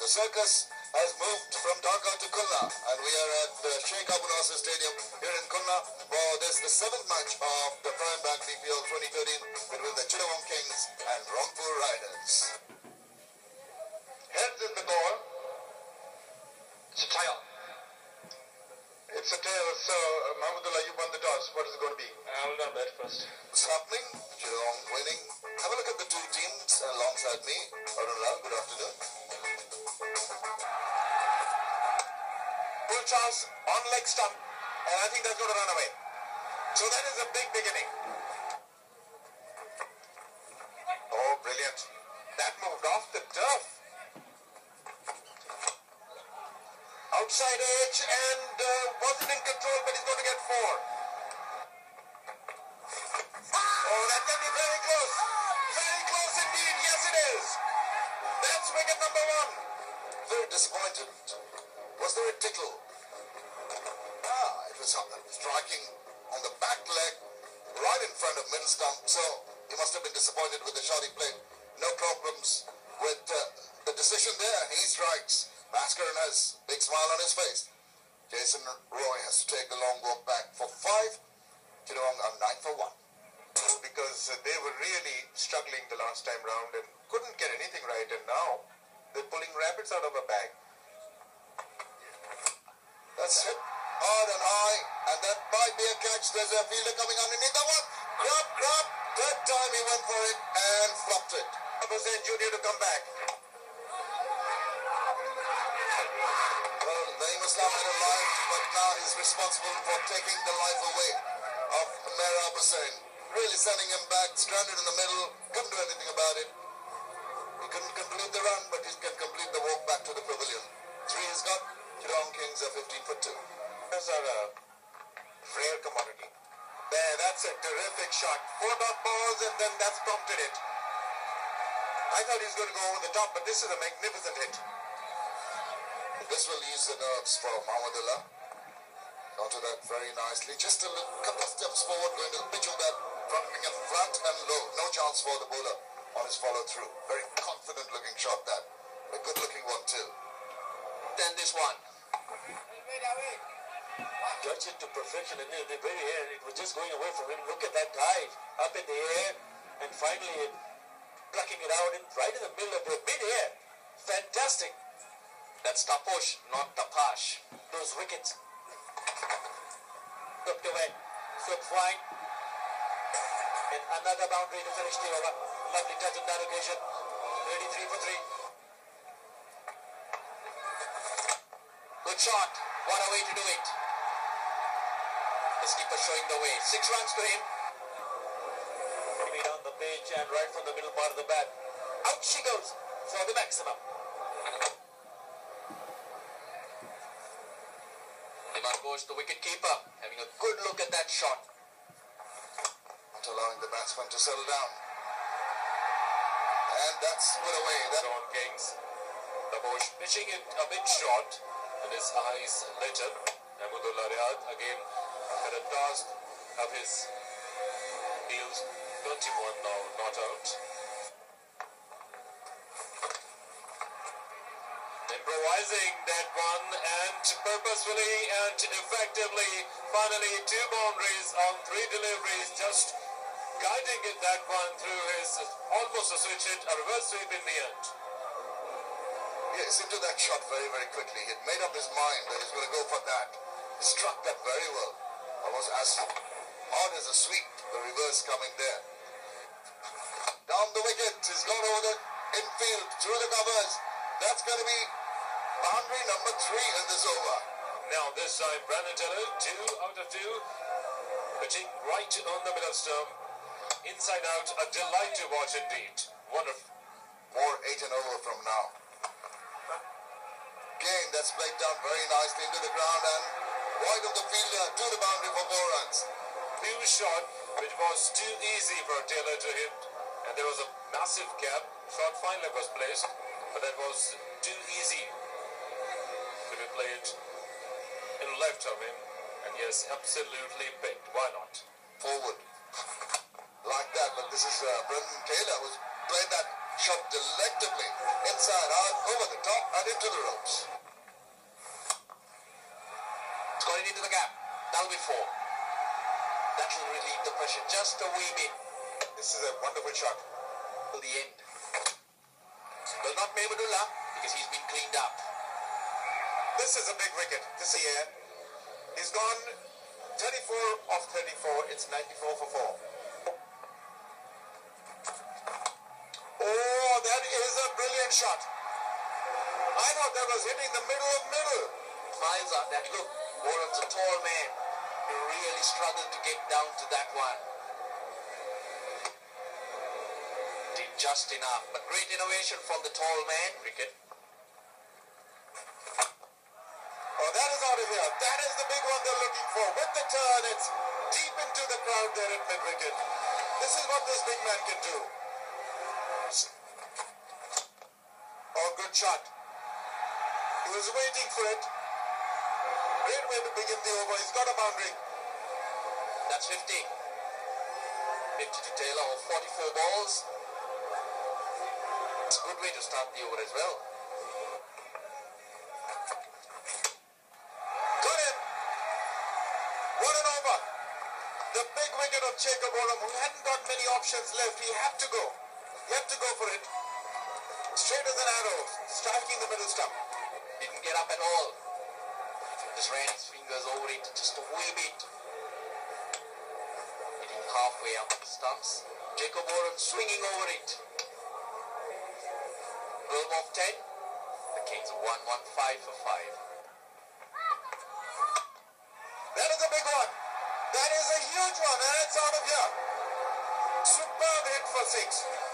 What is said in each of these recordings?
The circus has moved from Dhaka to Khulna, and we are at the Sheikh Abu Nasser Stadium here in Khulna for this, the 7th match of the Prime Bank BPL 2013 between the Chittagong Kings and Rangpur Riders. Heads in the goal. It's a tail. It's a tail, so Mahmudullah, you won the toss. What is it going to be? I will not bet first. What's happening? Chittagong winning. Have a look at the two teams alongside me. Arunlal, good afternoon. Full chance on leg stump, and I think that's going to run away. So that is a big beginning. Oh, brilliant. That moved off the turf. Outside edge, and wasn't in control, but he's going to get 4. Oh, that can be very close. Very close indeed. Yes, it is. That's wicket number 1. Very disappointed. Was there a tickle? It was striking on the back leg, right in front of middle stump. So he must have been disappointed with the shot he played. No problems with the decision there. He strikes. Bhaskaran has a big smile on his face. Jason Roy has to take the long walk back for 5. Chittagong are 9 for 1. Because they were really struggling the last time round and couldn't get anything right, and now they're pulling rabbits out of a bag. That's hit hard and high, and that might be a catch. There's a fielder coming underneath that one. Grab. Third time he went for it and flopped it. Hussain Jr. to come back. Well, Naeem Islam had a life, but now he's responsible for taking the life away of Mera Hussain. Really sending him back, stranded in the middle, couldn't do anything about it. He couldn't complete the run, but he can complete the walk back to the pavilion. 3 he's got. Chittagong Kings are 15 for 2. Those are a rare commodity. There, that's a terrific shot. 4 dot balls, and then that's prompted it. I thought he was going to go over the top, but this is a magnificent hit. This will use the nerves for Mahmudullah. Onto that very nicely. Just a couple of steps forward, going to pitch on that front and low. No chance for the bowler on his follow-through. Very confident looking shot that. A good looking one too. Then this one. Judge it to perfection, and in the very end, it was just going away from him. Look at that dive up in the air, and finally plucking it out right in the middle of the mid-air. Fantastic. That's Taposh, not Tapash. Those wickets. Looked away. Swept fine. And another boundary to finish the over. Lovely touch on that occasion. 33 for 3. Good shot. What a way to do it. The skipper showing the way. 6 runs to him. Maybe down the pitch and right from the middle part of the bat. Out she goes for the maximum. Goes the wicket keeper, having a good look at that shot. Not allowing the batsman to settle down. And that's put away. Chittagong Kings. The Bosch pitching it a bit short, and his eyes lit up. Mahmudullah Riyad again had a task of his deals. 21 now not out. Improvising that one, and purposefully and effectively, finally 2 boundaries on 3 deliveries, just guiding it that one through his almost a switch hit, a reverse sweep in the end. Yes, into that shot very, very quickly. He had made up his mind that he's going to go for that. He struck that very well. Almost as hard as a sweep, the reverse coming there. Down the wicket, he's gone over the infield, through the covers. That's going to be boundary number 3 in this over. Now this time Brandon Taylor, 2 out of 2, pitching right on the middle stump, inside out, a delight to watch indeed. Wonderful. More 8 and over from now. Again, that's played down very nicely into the ground and wide of the fielder to the boundary for 4 runs. New shot, which was too easy for Taylor to hit, and there was a massive gap. Short fine leg was placed, but that was too easy to be played in left of him. And yes, absolutely picked. Why not? Forward. Like that, but this is Brendan Taylor who's played that Shot delectably. Inside out, over the top and into the ropes. It's got it into the gap. That'll be 4. That will relieve the pressure just a wee bit. This is a wonderful shot. Till the end. Well, not Mahmudullah, because he's been cleaned up. This is a big wicket. This is here. He's gone 34 off 34. It's 94 for 4. Oh, that is a brilliant shot. I thought that was hitting the middle of middle. Miles out that. Look, Warren's a tall man. He really struggled to get down to that one. Did just enough, but great innovation from the tall man, cricket. Oh, that is out of here. That is the big one they're looking for. With the turn, it's deep into the crowd there at mid-wicket. This is what this big man can do. Oh, good shot. He was waiting for it. Great way to begin the over. He's got a boundary. That's 50. 50 to Taylor of 44 balls. It's a good way to start the over as well. Got him. What an over. The big wicket of Jacob Oram, who hadn't got many options left. He had to go. He had to go for it. Straight as an arrow, striking the middle stump. Didn't get up at all. Just ran his fingers over it just a wee bit. Hitting halfway up the stumps. Jacob Oram swinging over it. 12 off 10. The Kings have won 1-5 for 5. That is a big one. That is a huge one, and it's out of here. Superb hit for 6.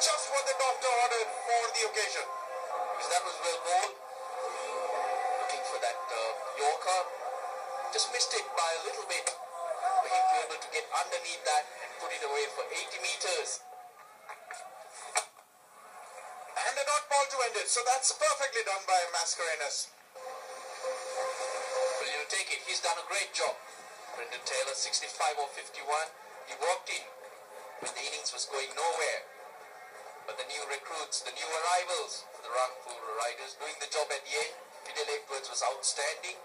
Just what the doctor ordered for the occasion. Because that was well bowled. Looking for that Yorker. Just missed it by a little bit. For him to be able to get underneath that and put it away for 80 meters. And a dot ball to end it. So that's perfectly done by Mascarenas. Well, you take it. He's done a great job. Brendan Taylor, 65 or 51. He walked in when the innings was going nowhere. But the new recruits, the new arrivals for the Rangpur Riders, doing the job at the end. Fidel Edwards was outstanding.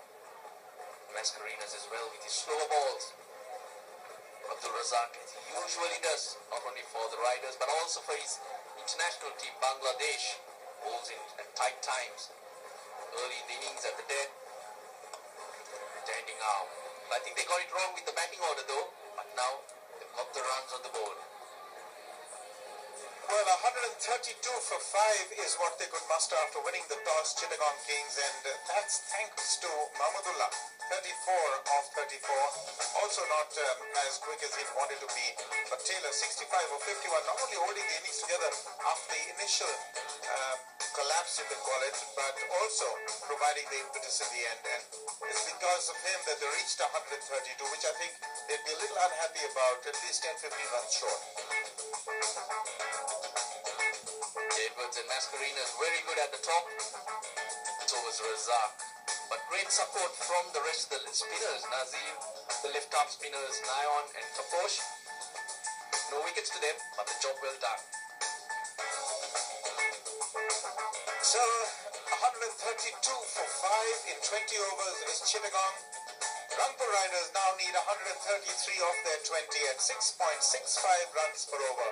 Mascarenas as well with his slow balls. Abdul Razak, as he usually does, not only for the Riders but also for his international team, Bangladesh, bowls in at tight times. Early in the innings at the dead, standing out. I think they got it wrong with the batting order though, but now they've got the runs on the board. Well, 132 for 5 is what they could muster after winning the toss, Chittagong Kings, and that's thanks to Mahmudullah. 34 off 34. Also not as quick as he wanted to be. But Taylor, 65 or 51, not only holding the innings together after the initial collapse, you can call it, but also providing the impetus in the end. And it's because of him that they reached 132, which I think they'd be a little unhappy about, at least 10-15 runs short. Edwards and Mascarenas very good at the top. So was Razak. But great support from the rest of the spinners. Nazim, the left-arm spinners, Nayon and Kaposh. No wickets to them, but the job well done. So, 132 for 5 in 20 overs is Chittagong. Rangpur Riders now need 133 off their 20 at 6.65 runs per over.